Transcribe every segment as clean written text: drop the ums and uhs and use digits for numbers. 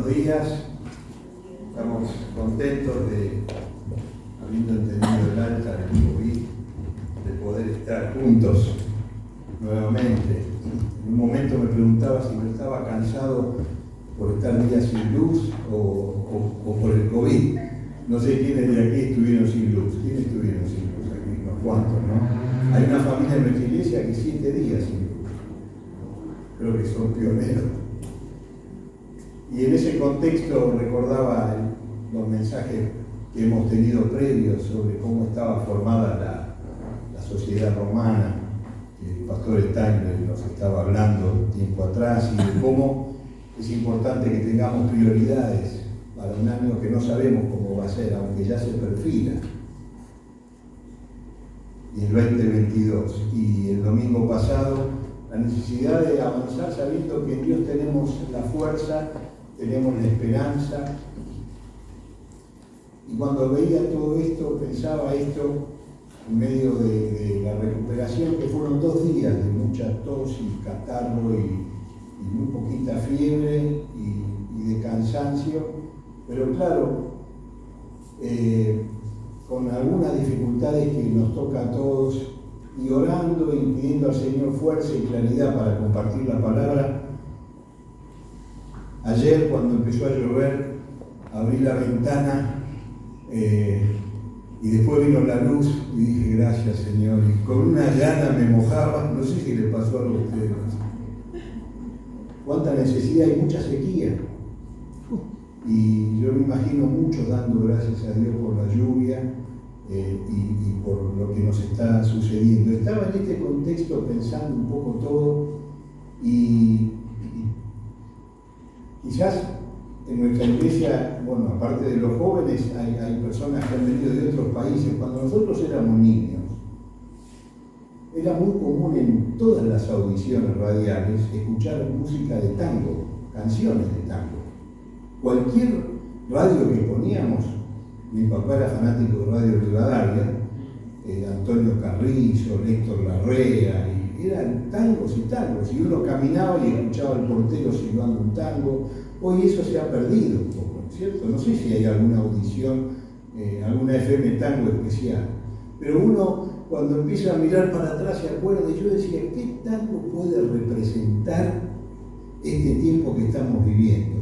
buenos días. Estamos contentos de, habiendo entendido el alta del COVID, de poder estar juntos nuevamente. En un momento me preguntaba si me estaba cansado por estar días sin luz o por el COVID. No sé quiénes de aquí estuvieron sin luz. ¿Quiénes estuvieron sin luz? Aquí unos cuantos, ¿no? Hay una familia en nuestra iglesia que 7 días sin luz. Creo que son pioneros. Y en ese contexto recordaba los mensajes que hemos tenido previos sobre cómo estaba formada la sociedad romana, que el pastor Steiner nos estaba hablando tiempo atrás, y de cómo es importante que tengamos prioridades para un año que no sabemos cómo va a ser, aunque ya se perfila. Y el 2022. Y el domingo pasado, la necesidad de avanzar sabiendo que en Dios tenemos la fuerza, tenemos la esperanza. Y cuando veía todo esto, pensaba esto en medio de la recuperación, que fueron 2 días de mucha tos y catarro y muy poquita fiebre y de cansancio, pero claro, con algunas dificultades que nos toca a todos, y orando y pidiendo al Señor fuerza y claridad para compartir la palabra. Ayer, cuando empezó a llover, abrí la ventana y después vino la luz y dije, gracias Señor, y con una llana me mojaba. No sé si le pasó algo a ustedes. Cuánta necesidad y mucha sequía. Y yo me imagino muchos dando gracias a Dios por la lluvia y por lo que nos está sucediendo. Estaba en este contexto pensando un poco todo y quizás en nuestra iglesia, bueno, aparte de los jóvenes, hay personas que han venido de otros países. Cuando nosotros éramos niños, era muy común en todas las audiciones radiales escuchar música de tango, canciones de tango. Cualquier radio que poníamos, mi papá era fanático de Radio Rivadavia, Antonio Carrizo, Héctor Larrea, y eran tangos y tangos, y uno caminaba y escuchaba al portero silbando un tango. Hoy eso se ha perdido un poco, ¿cierto? No sé si hay alguna audición, alguna FM tango especial, pero uno cuando empieza a mirar para atrás se acuerda, y yo decía, ¿qué tango puede representar este tiempo que estamos viviendo?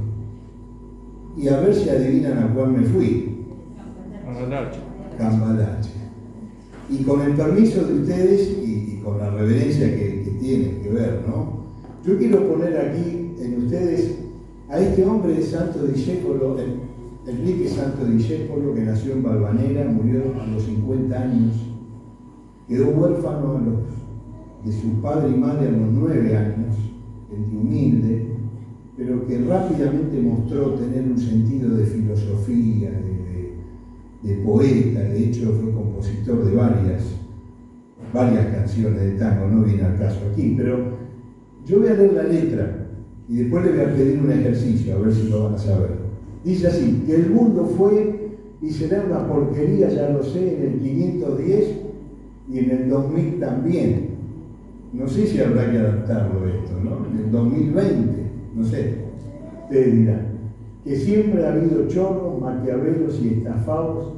Y a ver si adivinan a cuál me fui. Cambalache. Y con el permiso de ustedes y con la reverencia que tienen que ver, ¿no? Yo quiero poner aquí en ustedes a este hombre de Santo Discépolo, Enrique Santo Discépolo, que nació en Valvanera, murió a los 50 años, quedó huérfano de su padre y madre a los 9 años, gente humilde, pero que rápidamente mostró tener un sentido de filosofía, de poeta. De hecho fue compositor de varias canciones de tango, no viene al caso aquí, pero yo voy a leer la letra y después le voy a pedir un ejercicio, a ver si lo van a saber. Dice así: que el mundo fue y será una porquería, ya lo sé, en el 510 y en el 2000 también. No sé si habrá que adaptarlo esto, ¿no? En el 2020, no sé, ustedes dirán. Que siempre ha habido chorros, maquiavelos y estafados,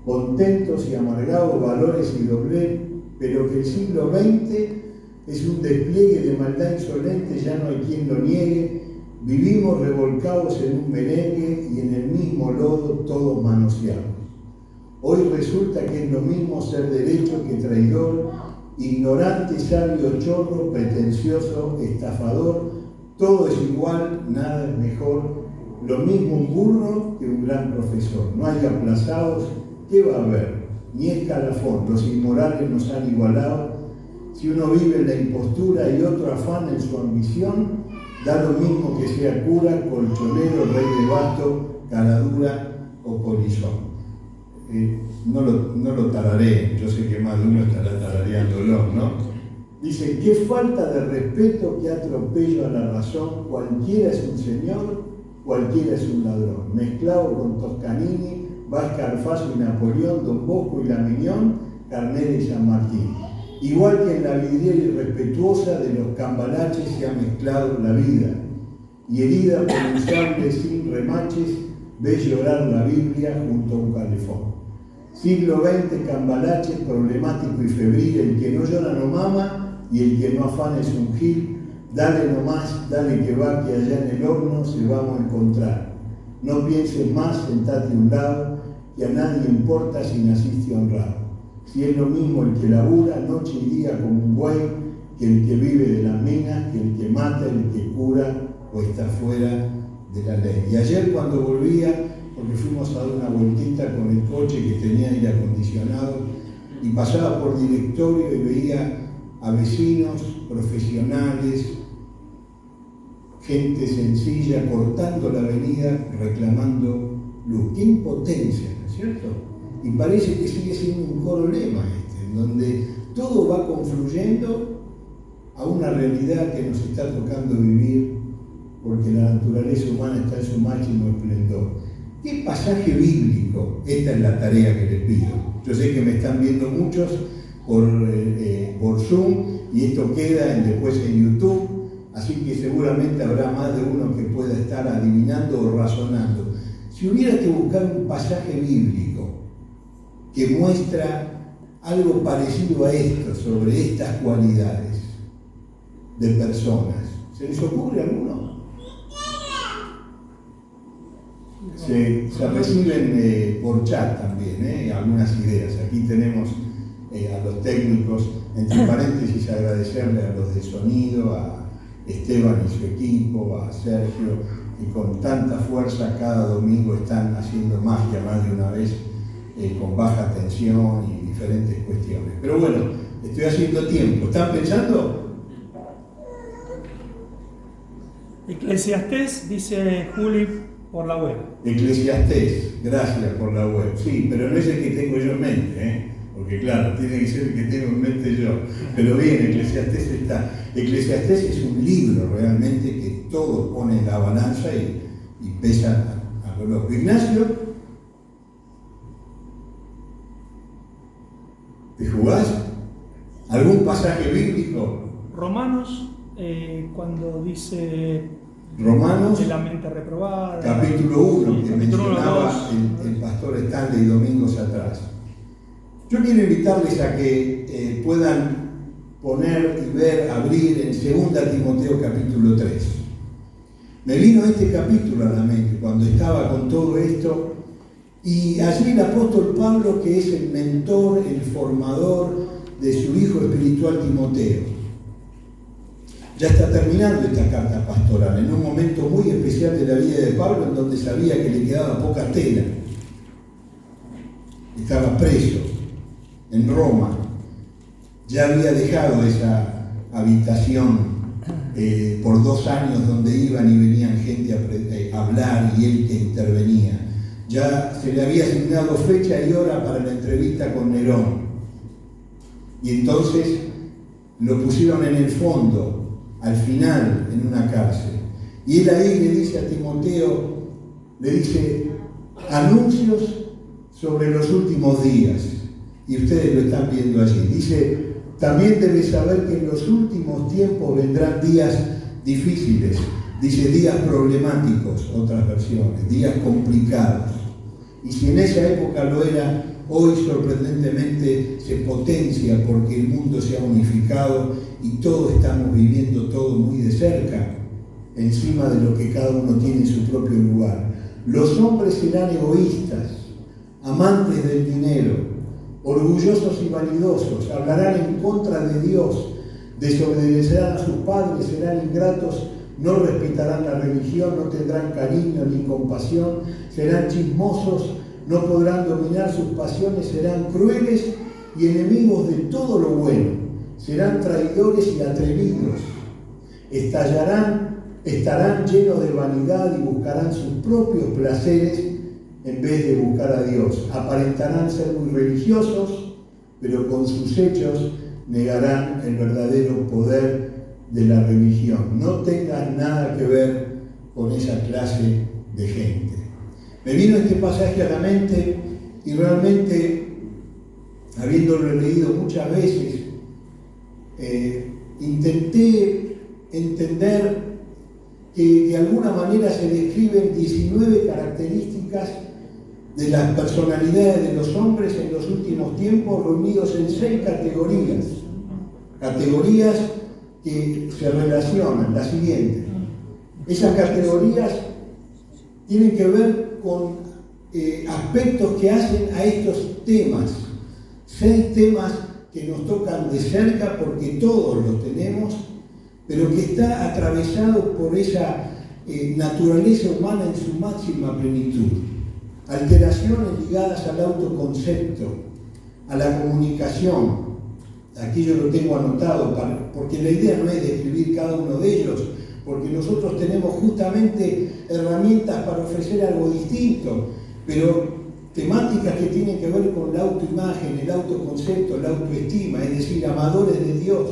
contentos y amargados, valores y doblez, pero que el siglo XX es un despliegue de maldad insolente, ya no hay quien lo niegue. Vivimos revolcados en un merengue y en el mismo lodo todos manoseados. Hoy resulta que es lo mismo ser derecho que traidor, ignorante, sabio, chorro, pretencioso, estafador. Todo es igual, nada es mejor. Lo mismo un burro que un gran profesor. No hay aplazados, ¿qué va a haber? Ni escalafón, los inmorales nos han igualado. Si uno vive en la impostura y otro afana en su ambición, da lo mismo que sea cura, colchonero, rey de basto, caradura o polizón. No lo tararé, yo sé que más de uno estará tarareándolo, ¿no? Dice, qué falta de respeto, qué atropello a la razón, cualquiera es un señor, cualquiera es un ladrón. Mezclado con Toscanini, Vázquez Arfazo y Napoleón, Don Bosco y La Miñón, Carnera y San Martín. Igual que en la vidriera irrespetuosa de los cambalaches se ha mezclado la vida. y herida por un sable sin remaches, ve llorar la Biblia junto a un calefón. Siglo XX, cambalache, problemático y febril, el que no llora no mama y el que no afana es un gil. Dale nomás, dale que va, que allá en el horno se vamos a encontrar. No pienses más, sentate a un lado, que a nadie importa si naciste honrado. Si es lo mismo el que labura noche y día como un buey, que el que vive de las minas, que el que mata, el que cura o está fuera de la ley. Y ayer cuando volvía, porque fuimos a dar una vueltita con el coche que tenía aire acondicionado, y pasaba por directorio y veía a vecinos, profesionales, gente sencilla, cortando la avenida, reclamando luz. ¡Qué impotencia!, ¿no es cierto? Y parece que sigue siendo un coro lema en donde todo va confluyendo a una realidad que nos está tocando vivir, porque la naturaleza humana está en su máximo esplendor. ¿Qué pasaje bíblico? Esta es la tarea que les pido. Yo sé que me están viendo muchos por Zoom, y esto queda después en YouTube, así que seguramente habrá más de uno que pueda estar adivinando o razonando. Si hubiera que buscar un pasaje bíblico que muestra algo parecido a esto, sobre estas cualidades de personas, ¿se les ocurre alguno? Se reciben por chat también, algunas ideas. Aquí tenemos a los técnicos, entre paréntesis agradecerle a los de sonido, a Esteban y su equipo, a Sergio, que con tanta fuerza cada domingo están haciendo magia más de una vez, con baja tensión y diferentes cuestiones. Pero bueno, estoy haciendo tiempo. ¿Están pensando? Eclesiastés, dice Juli, por la web. Eclesiastés, gracias por la web. Sí, pero no es el que tengo yo en mente, porque claro, tiene que ser el que tengo en mente yo. Pero bien, Eclesiastés está. Eclesiastés es un libro realmente que todo pone en la balanza y pesa a lo loco. Ignacio, ¿te jugás? ¿Algún pasaje bíblico? Romanos, cuando dice Romanos, de la mente reprobada, capítulo 1, que mencionaba 1, el pastor Stanley domingos atrás. Yo quiero invitarles a que puedan poner y ver, abrir en 2 Timoteo capítulo 3. Me vino este capítulo a la mente cuando estaba con todo esto, y allí el apóstol Pablo, que es el mentor, el formador de su hijo espiritual Timoteo, ya está terminando esta carta pastoral, en un momento muy especial de la vida de Pablo, en donde sabía que le quedaba poca tela. Estaba preso en Roma, ya había dejado esa habitación por 2 años donde iban y venían gente a hablar y él que intervenía. Ya se le había asignado fecha y hora para la entrevista con Nerón. Y entonces lo pusieron en el fondo, al final, en una cárcel. Y él ahí le dice a Timoteo, le dice, anuncios sobre los últimos días. Y ustedes lo están viendo allí. Dice, también debes saber que en los últimos tiempos vendrán días difíciles. Dice, días problemáticos, otras versiones, días complicados. Y si en esa época lo era, hoy sorprendentemente se potencia porque el mundo se ha unificado y todos estamos viviendo todo muy de cerca, encima de lo que cada uno tiene en su propio lugar. Los hombres serán egoístas, amantes del dinero, orgullosos y vanidosos, hablarán en contra de Dios, desobedecerán a sus padres, serán ingratos, no respetarán la religión, no tendrán cariño ni compasión, serán chismosos, no podrán dominar sus pasiones, serán crueles y enemigos de todo lo bueno, serán traidores y atrevidos, estarán llenos de vanidad y buscarán sus propios placeres en vez de buscar a Dios. Aparentarán ser muy religiosos, pero con sus hechos negarán el verdadero poder de la religión. No tengan nada que ver con esa clase de gente. Me vino este pasaje a la mente y realmente, habiéndolo leído muchas veces, intenté entender que de alguna manera se describen 19 características de las personalidades de los hombres en los últimos tiempos, reunidos en 6 categorías. Categorías que se relacionan, las siguientes. Esas categorías tienen que ver con aspectos que hacen a estos temas. 6 temas que nos tocan de cerca porque todos los tenemos, pero que está atravesado por esa naturaleza humana en su máxima plenitud. Alteraciones ligadas al autoconcepto, a la comunicación. Aquí yo lo tengo anotado, porque la idea no es describir cada uno de ellos, porque nosotros tenemos justamente herramientas para ofrecer algo distinto, pero temáticas que tienen que ver con la autoimagen, el autoconcepto, la autoestima, es decir, amadores de Dios.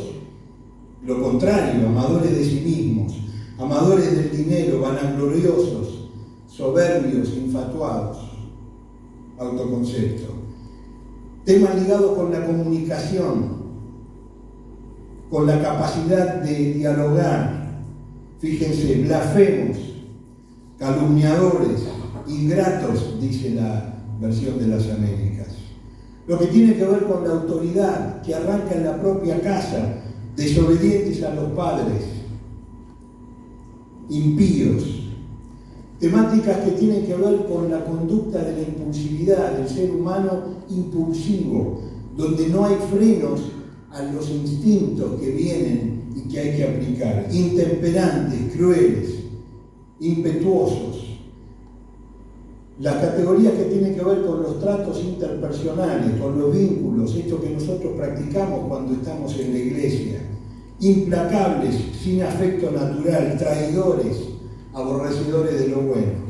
Lo contrario, amadores de sí mismos, amadores del dinero, vanagloriosos, soberbios, infatuados. Autoconcepto. Temas ligados con la comunicación, con la capacidad de dialogar. Fíjense, blasfemos, calumniadores, ingratos, dice la versión de las Américas. Lo que tiene que ver con la autoridad, que arranca en la propia casa, desobedientes a los padres, impíos. Temáticas que tienen que ver con la conducta de la impulsividad, del ser humano impulsivo, donde no hay frenos a los instintos que vienen y que hay que aplicar. Intemperantes, crueles, impetuosos. Las categorías que tienen que ver con los tratos interpersonales, con los vínculos, esto que nosotros practicamos cuando estamos en la iglesia. Implacables, sin afecto natural, traidores, aborrecedores de lo bueno.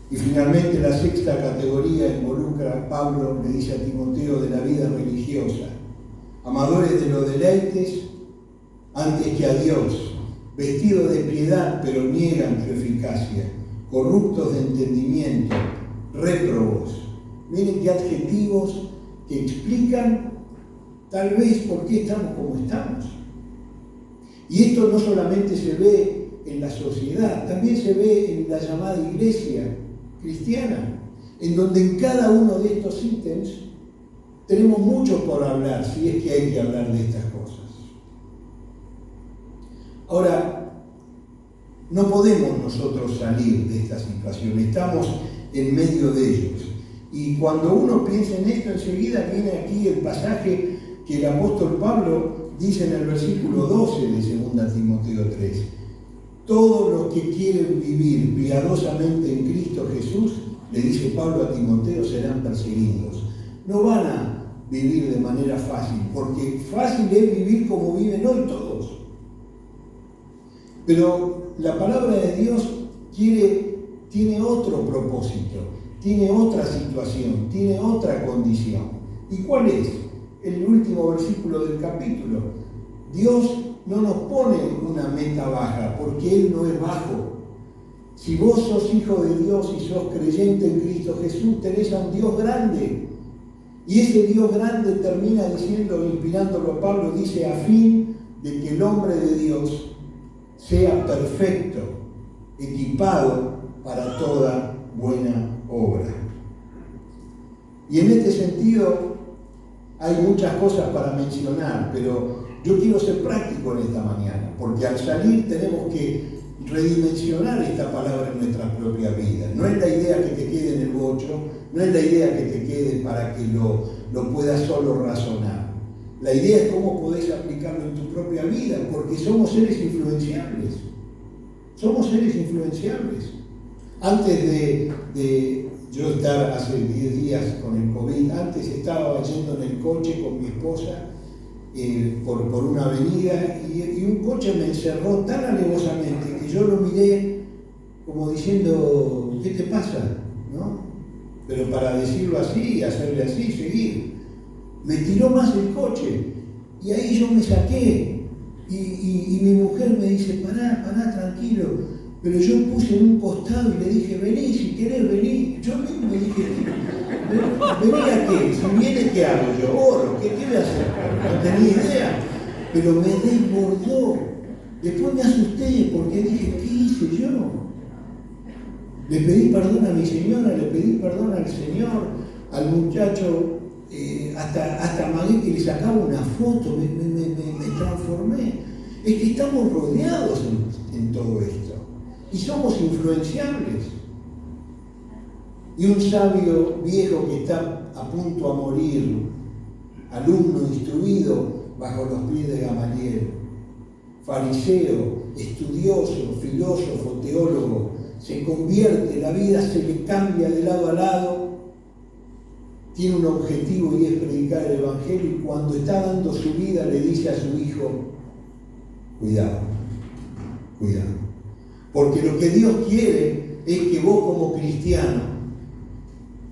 Y finalmente la 6ª categoría involucra, Pablo le dice a Timoteo, de la vida religiosa. Amadores de los deleites antes que a Dios, vestidos de piedad pero niegan su eficacia, corruptos de entendimiento, réprobos. Miren qué adjetivos que explican tal vez por qué estamos como estamos. Y esto no solamente se ve en la sociedad, también se ve en la llamada iglesia cristiana, en donde en cada uno de estos ítems tenemos mucho por hablar, si es que hay que hablar de estas cosas. Ahora, no podemos nosotros salir de esta situación, estamos en medio de ellos. Y cuando uno piensa en esto, enseguida viene aquí el pasaje que el apóstol Pablo dice en el versículo 12 de 2 Timoteo 3. Todos los que quieren vivir piadosamente en Cristo Jesús, le dice Pablo a Timoteo, serán perseguidos. No van a vivir de manera fácil, porque fácil es vivir como viven hoy todos. Pero la palabra de Dios tiene otro propósito, tiene otra situación, tiene otra condición. ¿Y cuál es? El último versículo del capítulo. Dios no nos pone una meta baja, porque Él no es bajo. Si vos sos hijo de Dios y sos creyente en Cristo Jesús, tenés a un Dios grande. Y ese Dios grande termina diciendo, inspirándolo a Pablo, dice, a fin de que el hombre de Dios sea perfecto, equipado para toda buena obra. Y en este sentido hay muchas cosas para mencionar, pero yo quiero ser práctico en esta mañana, porque al salir tenemos que redimensionar esta palabra en nuestra propia vida. No es la idea que te quede en el bocho, no es la idea que te quede para que lo puedas solo razonar. La idea es cómo podés aplicarlo en tu propia vida, porque somos seres influenciables. Somos seres influenciables. Antes de yo estar hace 10 días con el COVID, antes estaba yendo en el coche con mi esposa por una avenida y un coche me encerró tan alevosamente que yo lo miré como diciendo, ¿qué te pasa? ¿No? Pero para decirlo así, hacerle así, seguir. Me tiró más el coche y ahí yo me saqué y mi mujer me dice, pará, tranquilo. Pero yo puse en un costado y le dije, vení, si querés vení. Yo mismo me dije, ¿vení a qué? Si viene, ¿qué hago yo? Oro, ¿qué voy a hacer? No tenía idea. Pero me desbordó Después me asusté porque dije, ¿qué hice yo? Le pedí perdón a mi señora, le pedí perdón al Señor, al muchacho, hasta amagué que le sacaba una foto, me transformé. Es que estamos rodeados en todo esto y somos influenciables. Y un sabio viejo que está a punto a morir, alumno instruido bajo los pies de Gamaliel, fariseo, estudioso, filósofo, teólogo, se convierte, la vida se le cambia de lado a lado, tiene un objetivo y es predicar el Evangelio, y cuando está dando su vida le dice a su hijo, cuidado, cuidado, porque lo que Dios quiere es que vos como cristiano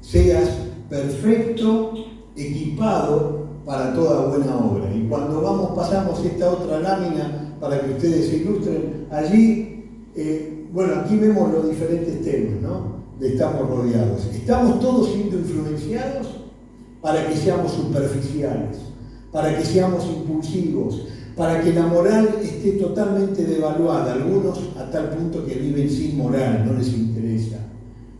seas perfecto, equipado para toda buena obra. Y cuando pasamos esta otra lámina para que ustedes se ilustren, allí, aquí vemos los diferentes temas, ¿no? Estamos rodeados. Estamos todos siendo influenciados para que seamos superficiales, para que seamos impulsivos, para que la moral esté totalmente devaluada. Algunos a tal punto que viven sin moral, no les interesa.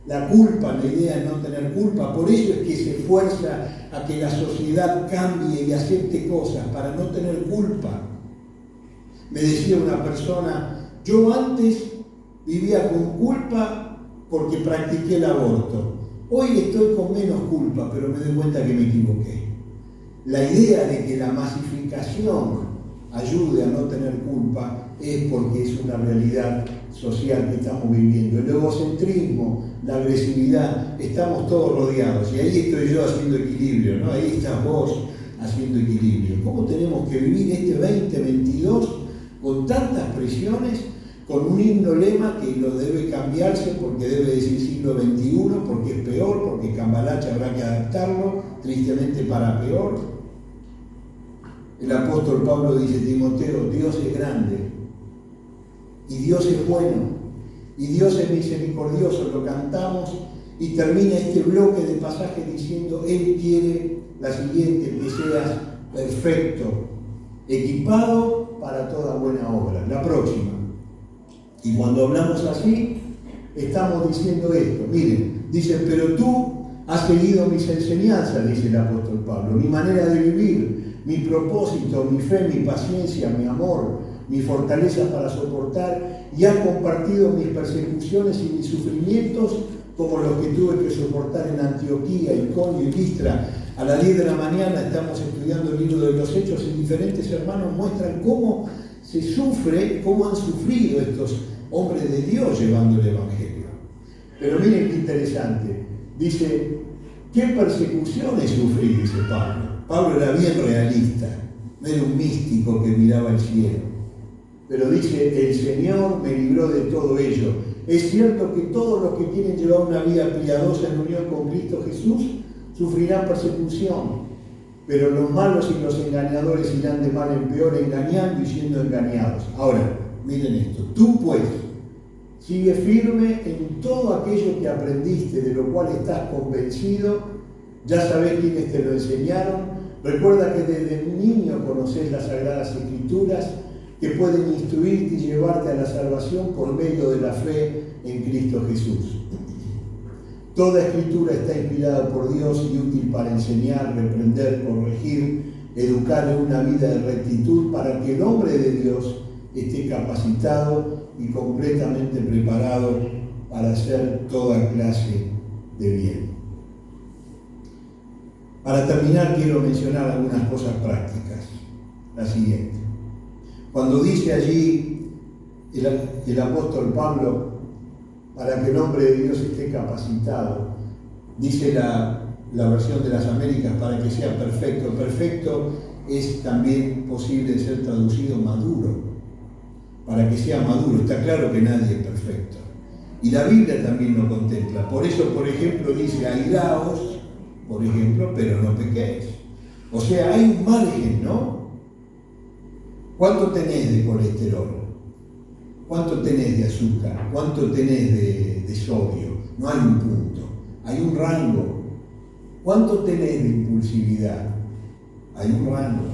La culpa, la idea de no tener culpa, por eso es que se esfuerza a que la sociedad cambie y acepte cosas, para no tener culpa. Me decía una persona, yo antes vivía con culpa porque practiqué el aborto. Hoy estoy con menos culpa, pero me doy cuenta que me equivoqué. La idea de que la masificación ayude a no tener culpa es porque es una realidad social que estamos viviendo. El egocentrismo, la agresividad, estamos todos rodeados. Y ahí estoy yo haciendo equilibrio, ¿no? Ahí estás vos haciendo equilibrio. ¿Cómo tenemos que vivir este 2022 con tantas presiones, con un himno lema que lo debe cambiarse porque debe decir siglo XXI, porque es peor, porque Cambalache habrá que adaptarlo, tristemente para peor? El apóstol Pablo dice, Timoteo, Dios es grande, y Dios es bueno, y Dios es misericordioso, lo cantamos, y termina este bloque de pasajes diciendo, Él quiere la siguiente, que seas perfecto, equipado para toda buena obra. La próxima. Y cuando hablamos así, estamos diciendo esto. Miren, dice, pero tú has seguido mis enseñanzas, dice el apóstol Pablo, mi manera de vivir, mi propósito, mi fe, mi paciencia, mi amor, mi fortaleza para soportar, y has compartido mis persecuciones y mis sufrimientos como los que tuve que soportar en Antioquía, Iconio y Listra. A las 10 de la mañana estamos estudiando el libro de los Hechos y diferentes hermanos muestran cómo se sufre, cómo han sufrido estos hombres de Dios llevando el Evangelio. Pero miren qué interesante. Dice, ¿qué persecuciones sufrí? Dice Pablo. Pablo era bien realista, no era un místico que miraba el cielo. Pero dice, el Señor me libró de todo ello. Es cierto que todos los que quieren llevar una vida piadosa en unión con Cristo Jesús sufrirán persecución, pero los malos y los engañadores irán de mal en peor, engañando y siendo engañados. Ahora, miren esto, tú pues, sigue firme en todo aquello que aprendiste, de lo cual estás convencido, ya sabés quiénes te lo enseñaron, recuerda que desde niño conocés las Sagradas Escrituras, que pueden instruirte y llevarte a la salvación por medio de la fe en Cristo Jesús. Toda escritura está inspirada por Dios y útil para enseñar, reprender, corregir, educar en una vida de rectitud para que el hombre de Dios esté capacitado y completamente preparado para hacer toda clase de bien. Para terminar, quiero mencionar algunas cosas prácticas. La siguiente. Cuando dice allí el apóstol Pablo, para que el hombre de Dios esté capacitado, dice la versión de las Américas, para que sea perfecto. Perfecto es también posible ser traducido maduro, para que sea maduro. Está claro que nadie es perfecto. Y la Biblia también lo contempla. Por eso, por ejemplo, dice, airaos, por ejemplo, pero no pequéis. O sea, hay un margen, ¿no? ¿Cuánto tenés de colesterol? ¿Cuánto tenés de azúcar? ¿Cuánto tenés de sodio? No hay un punto, hay un rango. ¿Cuánto tenés de impulsividad? Hay un rango.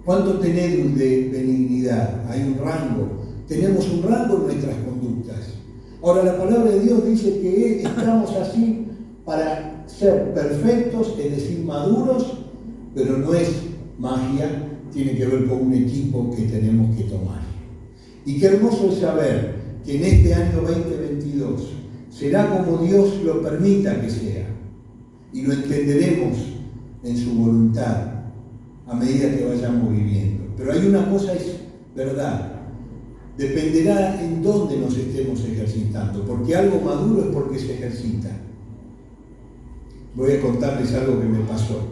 ¿Cuánto tenés de benignidad? Hay un rango. Tenemos un rango en nuestras conductas. Ahora, la palabra de Dios dice que estamos así para ser perfectos, es decir, maduros, pero no es magia, tiene que ver con un equipo que tenemos que tomar. Y qué hermoso es saber que en este año 2022 será como Dios lo permita que sea, y lo entenderemos en su voluntad a medida que vayamos viviendo. Pero hay una cosa, es verdad, dependerá en dónde nos estemos ejercitando, porque algo maduro es porque se ejercita. Voy a contarles algo que me pasó.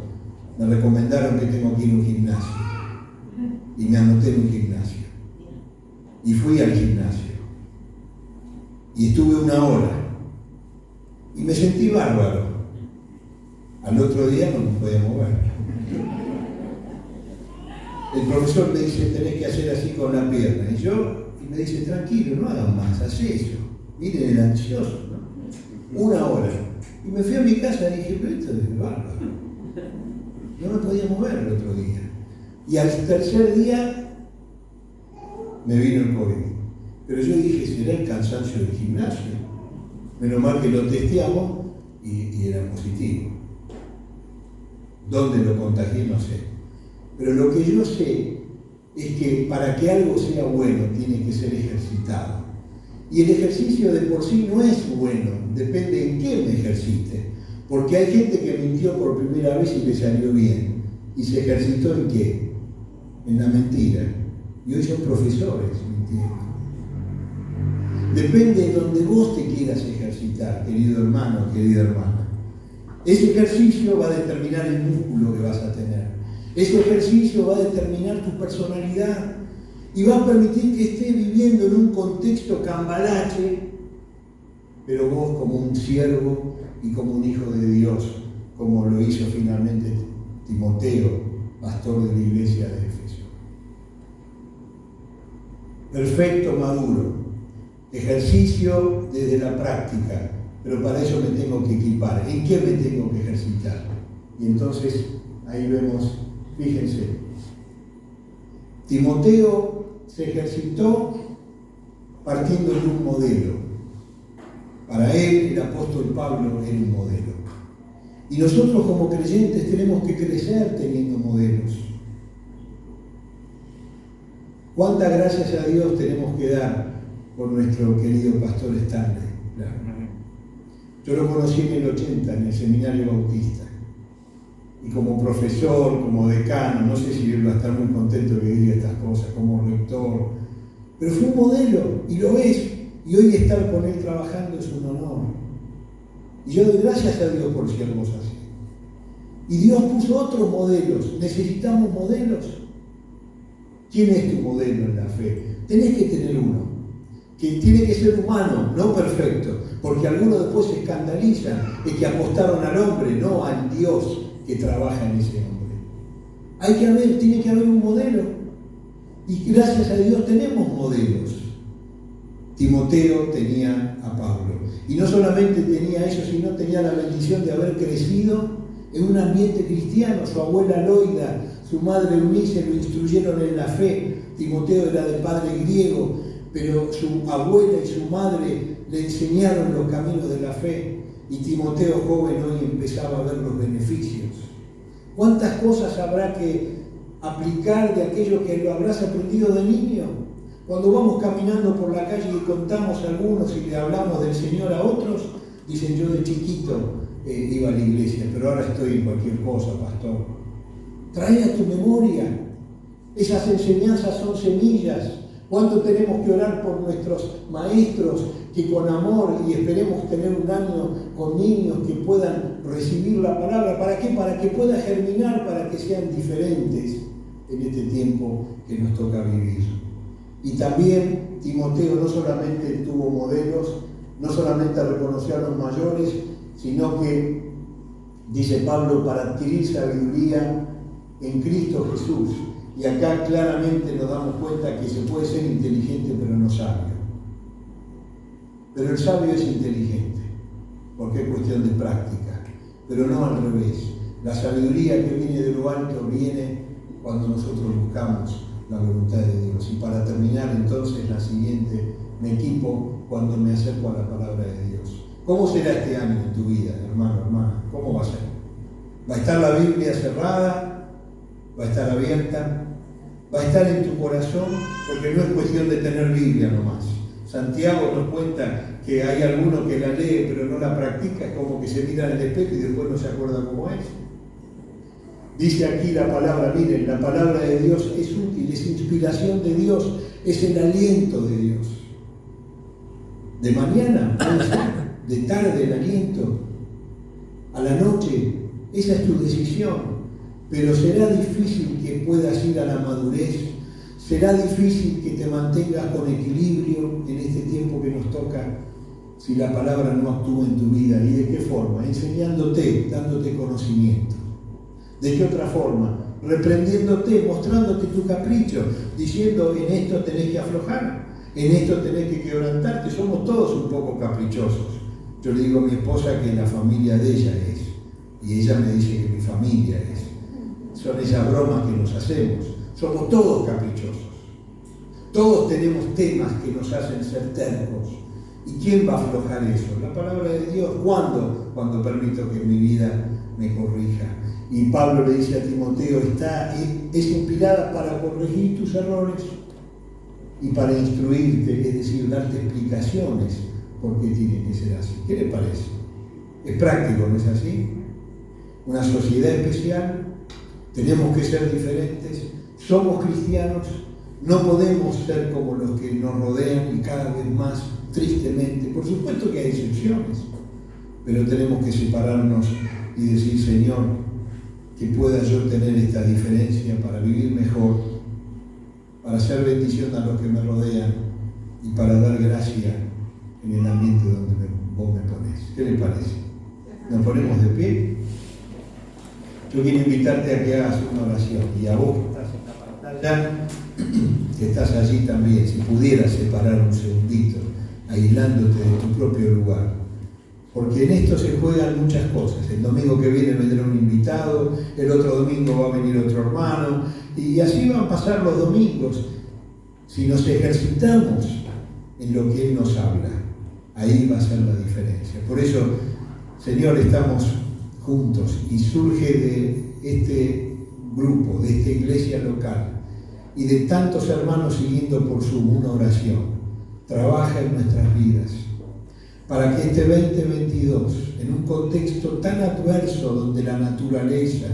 Me recomendaron que tengo que ir a un gimnasio y me anoté en un gimnasio y fui al gimnasio y estuve 1 hora y me sentí bárbaro. Al otro día no me podía mover. El profesor me dice, tenés que hacer así con la pierna. Y me dice, tranquilo, no hagan más, haz eso. Miren el ansioso, ¿no? 1 hora. Y me fui a mi casa y dije, pero esto es bárbaro. No me podía mover el otro día. Y al tercer día me vino el COVID. Pero yo dije, será el cansancio del gimnasio. Menos mal que lo testeamos y era positivo. ¿Dónde lo contagié? No sé. Pero lo que yo sé es que para que algo sea bueno tiene que ser ejercitado. Y el ejercicio de por sí no es bueno, depende en qué me ejercite. Porque hay gente que mintió por primera vez y le salió bien. ¿Y se ejercitó en qué? En la mentira. Y hoy son profesores mintiendo. Depende de donde vos te quieras ejercitar, querido hermano, querida hermana. Ese ejercicio va a determinar el músculo que vas a tener. Ese ejercicio va a determinar tu personalidad y va a permitir que estés viviendo en un contexto cambalache, pero vos como un siervo y como un hijo de Dios, como lo hizo finalmente Timoteo, pastor de la iglesia de Éfeso. Perfecto, maduro, ejercicio desde la práctica, pero para eso me tengo que equipar. ¿En qué me tengo que ejercitar? Y entonces ahí vemos, fíjense, Timoteo se ejercitó partiendo de un modelo. Para él, el apóstol Pablo era un modelo. Y nosotros como creyentes tenemos que crecer teniendo modelos. ¿Cuántas gracias a Dios tenemos que dar por nuestro querido pastor Stanley? Claro. Yo lo conocí en el 80, en el Seminario Bautista. Y como profesor, como decano, no sé si él va a estar muy contento que diga estas cosas, como rector, pero fue un modelo, y lo es, y hoy estar con él trabajando es un honor. Y yo doy gracias a Dios por siervos así. Y Dios puso otros modelos, necesitamos modelos. ¿Quién es tu modelo en la fe? Tenés que tener uno, que tiene que ser humano, no perfecto, porque algunos después se escandalizan de que apostaron al hombre, no al Dios que trabaja en ese hombre. Tiene que haber un modelo. Y gracias a Dios tenemos modelos. Timoteo tenía a Pablo. Y no solamente tenía eso, sino tenía la bendición de haber crecido en un ambiente cristiano. Su abuela Loida, su madre Eunice lo instruyeron en la fe. Timoteo era de padre griego, pero su abuela y su madre le enseñaron los caminos de la fe. Y Timoteo joven hoy empezaba a ver los beneficios. ¿Cuántas cosas habrá que aplicar de aquello que lo habrás aprendido de niño? Cuando vamos caminando por la calle y contamos a algunos y le hablamos del Señor a otros, dicen, yo de chiquito iba a la iglesia, pero ahora estoy en cualquier cosa, pastor. Trae a tu memoria. Esas enseñanzas son semillas. ¿Cuánto tenemos que orar por nuestros maestros que con amor, y esperemos tener un año con niños que puedan recibir la palabra? ¿Para qué? Para que pueda germinar, para que sean diferentes en este tiempo que nos toca vivir. Y también Timoteo no solamente tuvo modelos, no solamente reconoció a los mayores, sino que, dice Pablo, para adquirir sabiduría en Cristo Jesús. Y acá claramente nos damos cuenta que se puede ser inteligente pero no sabio. Pero el sabio es inteligente, porque es cuestión de práctica, pero no al revés. La sabiduría que viene de lo alto viene cuando nosotros buscamos la voluntad de Dios. Y para terminar entonces la siguiente, me equipo cuando me acerco a la palabra de Dios. ¿Cómo será este año en tu vida, hermano, hermana? ¿Cómo va a ser? ¿Va a estar la Biblia cerrada? ¿Va a estar abierta? ¿Va a estar en tu corazón? Porque no es cuestión de tener Biblia nomás. Santiago nos cuenta que hay alguno que la lee pero no la practica, es como que se mira en el espejo y después no se acuerda cómo es. Dice aquí la palabra, miren, la palabra de Dios es útil, es inspiración de Dios, es el aliento de Dios. De mañana, de tarde el aliento, a la noche, esa es tu decisión, pero será difícil que puedas ir a la madurez, será difícil que te mantengas con equilibrio en este tiempo que nos toca si la palabra no actúa en tu vida. ¿Y de qué forma? Enseñándote, dándote conocimiento. ¿De qué otra forma? Reprendiéndote, mostrándote tu capricho, diciendo en esto tenés que aflojar, en esto tenés que quebrantarte. Somos todos un poco caprichosos. Yo le digo a mi esposa que la familia de ella es, y ella me dice que mi familia es. Son esas bromas que nos hacemos. Somos todos caprichosos. Todos tenemos temas que nos hacen ser tercos. ¿Y quién va a aflojar eso? La palabra de Dios. ¿Cuándo? Cuando permito que mi vida me corrija. Y Pablo le dice a Timoteo, es inspirada para corregir tus errores y para instruirte, es decir, darte explicaciones por qué tiene que ser así. ¿Qué le parece? Es práctico, ¿no es así? Una sociedad especial, tenemos que ser diferentes, somos cristianos, no podemos ser como los que nos rodean y cada vez más, tristemente. Por supuesto que hay excepciones, pero tenemos que separarnos y decir, Señor, que pueda yo tener esta diferencia para vivir mejor, para hacer bendición a los que me rodean y para dar gracia en el ambiente donde vos me ponés. ¿Qué le parece? ¿Nos ponemos de pie? Yo quiero invitarte a que hagas una oración, y a vos que estás en la pantalla, que estás allí también, si pudieras separar un segundito, aislándote de tu propio lugar. Porque en esto se juegan muchas cosas. El domingo que viene vendrá un invitado, el otro domingo va a venir otro hermano, y así van a pasar los domingos. Si nos ejercitamos en lo que Él nos habla, ahí va a ser la diferencia. Por eso, Señor, estamos juntos y surge de este grupo, de esta iglesia local y de tantos hermanos siguiendo por Zoom una oración. Trabaja en nuestras vidas, para que este 2022, en un contexto tan adverso donde la naturaleza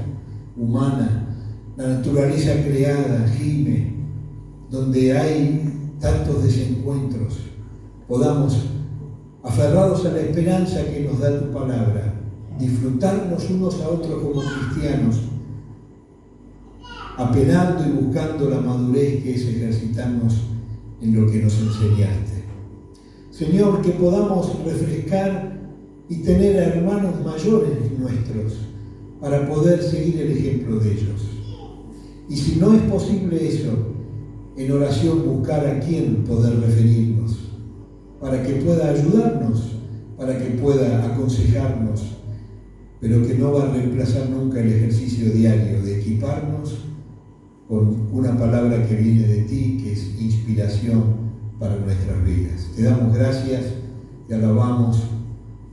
humana, la naturaleza creada, gime, donde hay tantos desencuentros, podamos, aferrados a la esperanza que nos da tu palabra, disfrutarnos unos a otros como cristianos, apelando y buscando la madurez que es ejercitarnos en lo que nos enseñaste. Señor, que podamos refrescar y tener a hermanos mayores nuestros para poder seguir el ejemplo de ellos. Y si no es posible eso, en oración buscar a quién poder referirnos, para que pueda ayudarnos, para que pueda aconsejarnos, pero que no va a reemplazar nunca el ejercicio diario de equiparnos con una palabra que viene de ti, que es inspiración para nuestras vidas. Te damos gracias, te alabamos,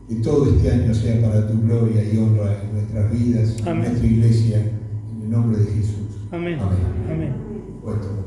que todo este año sea para tu gloria y honra en nuestras vidas, en nuestra iglesia, en el nombre de Jesús. Amén. Amén. Amén. Bueno.